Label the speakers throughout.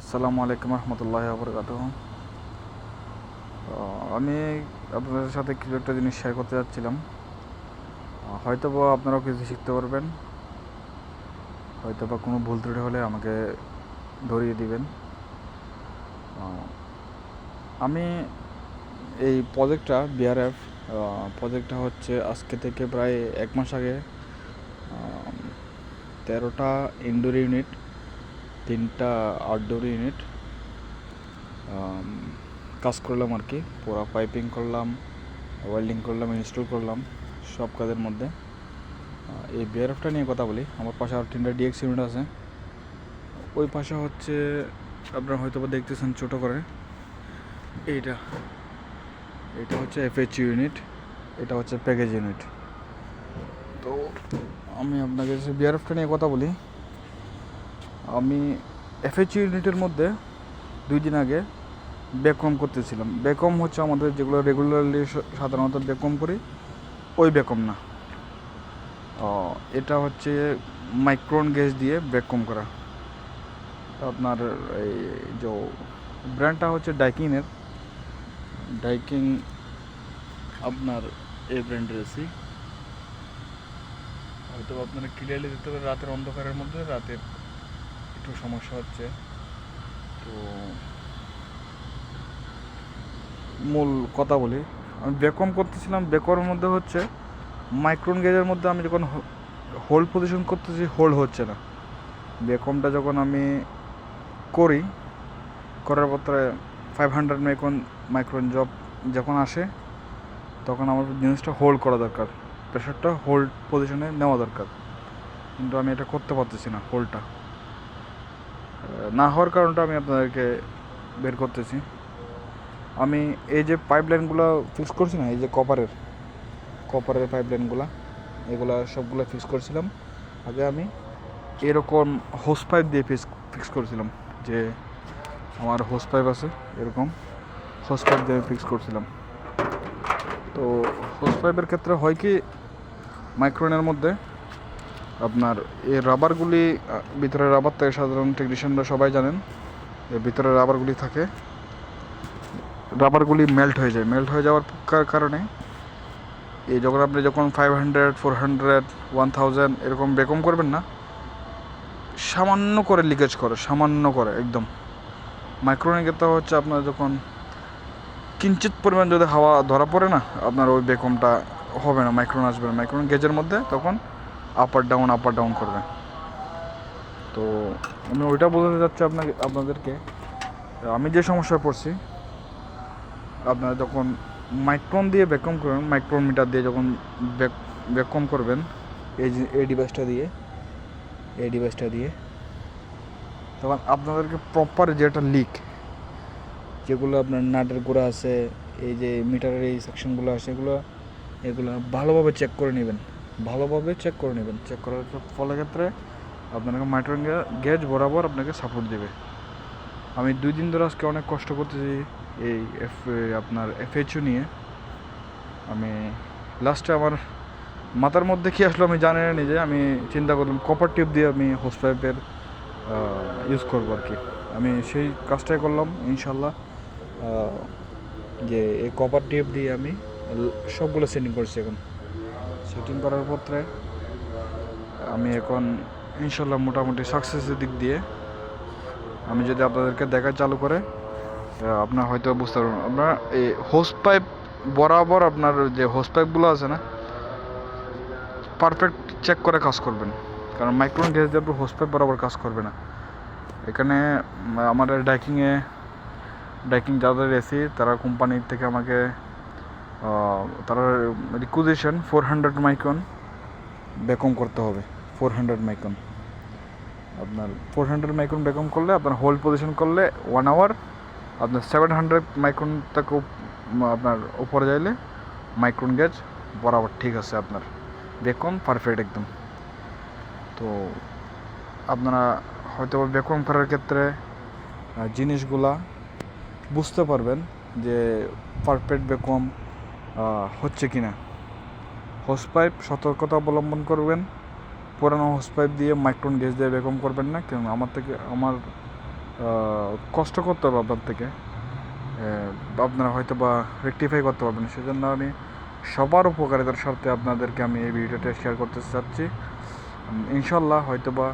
Speaker 1: আসসালামু আলাইকুম রহমতুল্লাহ বরকাতুহ। আমি আপনাদের সাথে কিছু একটা জিনিস শেয়ার করতে যাচ্ছিলাম। হয়তো বা আপনারাও কিছু শিখতে পারবেন, হয়তো বা কোনো ভুল ত্রুটি হলে আমাকে ধরিয়ে দিবেন। আমি এই প্রজেক্টটা বিআরএফ প্রজেক্টটা হচ্ছে আজকে থেকে প্রায় 1 মাস আগে 13টা ইনডোর ইউনিট, 3টা আউটডোর ইউনিট কাজ করলাম আর কি। পুরো পাইপিং করলাম, ওয়েল্ডিং করলাম, ইনস্টল করলাম, সব কাজের মধ্যে এই বিআরএফটা নিয়ে কথা বলি। আমার পাশে আর 3টা ডিএক্স ইউনিট আছে। ওই পাশে হচ্ছে আপনারা হয়তো বা দেখতেছেন ছোটো করে, এইটা এটা হচ্ছে এফএইচ ইউনিট, এটা হচ্ছে প্যাকেজ ইউনিট। তো আমি আপনাকে বিআরএফটা নিয়ে কথা বলি। আমি এফএইচ ইউনিটের মধ্যে 2 দিন আগে বেকম করতেছিলাম। বেকম হচ্ছে আমাদের যেগুলো রেগুলারলি সাধারণত বেকম করি, ওই বেকম না। এটা হচ্ছে মাইক্রন গেজ দিয়ে বেকম করা। আপনার এই যে ব্র্যান্ডটা হচ্ছে ডাইকিনের, ডাইকিং আপনার এই ব্র্যান্ডের এসি। হয়তো আপনারা ক্লিয়ারলি দেখতে পারেন রাতের অন্ধকারের মধ্যে, রাতের একটু সমস্যা হচ্ছে। তো মূল কথা বলি, আমি বেকম করতেছিলাম। বেকমের মধ্যে হচ্ছে মাইক্রন গেজের মধ্যে আমি যখন হোল্ড পজিশন করতেছি, হোল্ড হচ্ছে না। বেকমটা যখন আমি করি, করার পরে 500 মাইক্রন জব যখন আসে, তখন আমার জিনিসটা হোল্ড করা দরকার, প্রেশারটা হোল্ড পজিশনে নেওয়া দরকার। কিন্তু আমি এটা করতে পারতেছি না। হোল্ডটা না হওয়ার কারণটা আমি আপনাদেরকে বের করতেছি। আমি এই যে পাইপলাইনগুলো ফিক্স করছি না, এই যে কপারের পাইপলাইনগুলো, এগুলো সবগুলো ফিক্স করছিলাম আগে। আমি এরকম হোস পাইপ দিয়ে ফিক্স করেছিলাম, যে আমার হোস পাইপ আছে, এরকম হোস পাইপ দিয়ে ফিক্স করছিলাম। তো হোস পাইপের ক্ষেত্রে হয় কি, মাইক্রনের মধ্যে আপনার এই রাবারগুলি, ভিতরে রাবার থাকে, সাধারণ টেকনিশিয়ানরা সবাই জানেন, এর ভিতরে রাবারগুলি থাকে। রাবারগুলি মেল্ট হয়ে যায়। মেল্ট হয়ে যাওয়ার কারণে এই যখন 500, 400, 1000 এরকম বেকম করবেন না, সামান্য করে লিকেজ করে, সামান্য করে একদম। মাইক্রোনের ক্ষেত্রে হচ্ছে আপনার যখন কিঞ্চিত পরিমাণ যদি হাওয়া ধরা পড়ে না, আপনার ওই বেকমটা হবে না, মাইক্রোন আসবে না। মাইক্রোন গেজের মধ্যে তখন আপার ডাউন করবে। তো আমি ওইটা বলতে চাচ্ছি আপনাদেরকে, আমি যে সমস্যায় পড়ছি, আপনারা যখন মাইক্রন দিয়ে বেকম করবেন, মাইক্রোন মিটার দিয়ে যখন বেকম করবেন, এই ডিভাইসটা দিয়ে তখন আপনাদেরকে প্রপার যেটা লিক, যেগুলো আপনার নাটের গোড়া আছে, এই যে মিটারের এই সেকশনগুলো আছে, এগুলো ভালোভাবে চেক করে নেবেন। চেক করার ফলে ক্ষেত্রে আপনাকে মাইক্রন গেজ বরাবর আপনাকে সাপোর্ট দেবে। আমি 2 দিন ধরে আজকে অনেক কষ্ট করতেছি এই আপনার এফএইচও নিয়ে। আমি লাস্টে আমার মাথার মধ্যে কী আসলো আমি জানি না নিজে। আমি চিন্তা করলাম কপার টিউব দিয়ে আমি হোস পাইপের ইউজ করবো আর কি। আমি সেই কাজটাই করলাম ইনশাল্লাহ। যে এই কপার টিউব দিয়ে আমি সবগুলো সেটিং করছি। এখন সেটিং করার পরে আমি এখন ইনশাল্লাহ মোটামুটি সাকসেসের দিক দিয়ে, আমি যদি আপনাদেরকে দেখা চালু করে, আপনার হয়তো বুঝতে পারবেন। আপনার এই হোস পাইপ বরাবর, আপনার যে হোস পাইপগুলো আছে না, পারফেক্ট চেক করে কাজ করবেন। কারণ মাইক্রোন গ্যাস দিয়ে আপনার হোস পাইপ বরাবর কাজ করবে না। এখানে আমাদের ডাইকিং যাদের এসি, তারা কোম্পানির থেকে আমাকে তারা রিকুইজিশন 400 মাইক্রন বেকম করতে হবে। 400 মাইক্রন, আপনার 400 মাইক্রন বেকম করলে, আপনার হোল্ড পজিশন করলে 1 আওয়ার, আপনার 700 মাইক্রন থেকে আপনার উপরে যাইলে মাইক্রন গেজ বরাবর ঠিক আছে, আপনার বেকম পারফেক্ট একদম। তো আপনারা হয়তো বেকম করার ক্ষেত্রে জিনিসগুলা বুঝতে পারবেন যে পারফেক্ট বেকম হচ্ছে কি না। হোস পাইপ সতর্কতা অবলম্বন করবেন। পুরানো হোস পাইপ দিয়ে মাইক্রন গেজ দিয়ে বেকম করবেন না। কারণ আমার কষ্ট করতে হবে আপনার থেকে, আপনারা হয়তো বা রেকটিফাই করতে পারবেন। সেজন্য আমি সবার উপকারিতার স্বার্থে আপনাদেরকে আমি এই ভিডিওটা শেয়ার করতে চাচ্ছি। ইনশাল্লাহ হয়তো বা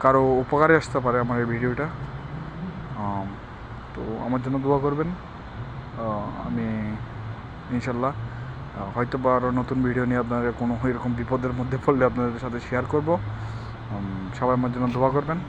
Speaker 1: কারো উপকারে আসতে পারে আমার এই ভিডিওটা। তো আমার জন্য দোয়া করবেন। আমি ইনশাল্লাহ হয়তো বা আরও নতুন ভিডিও নিয়ে আপনাদের কোনো এরকম বিপদের মধ্যে পড়লে আপনাদের সাথে শেয়ার করব। সবাই আমার জন্য দোয়া করবেন।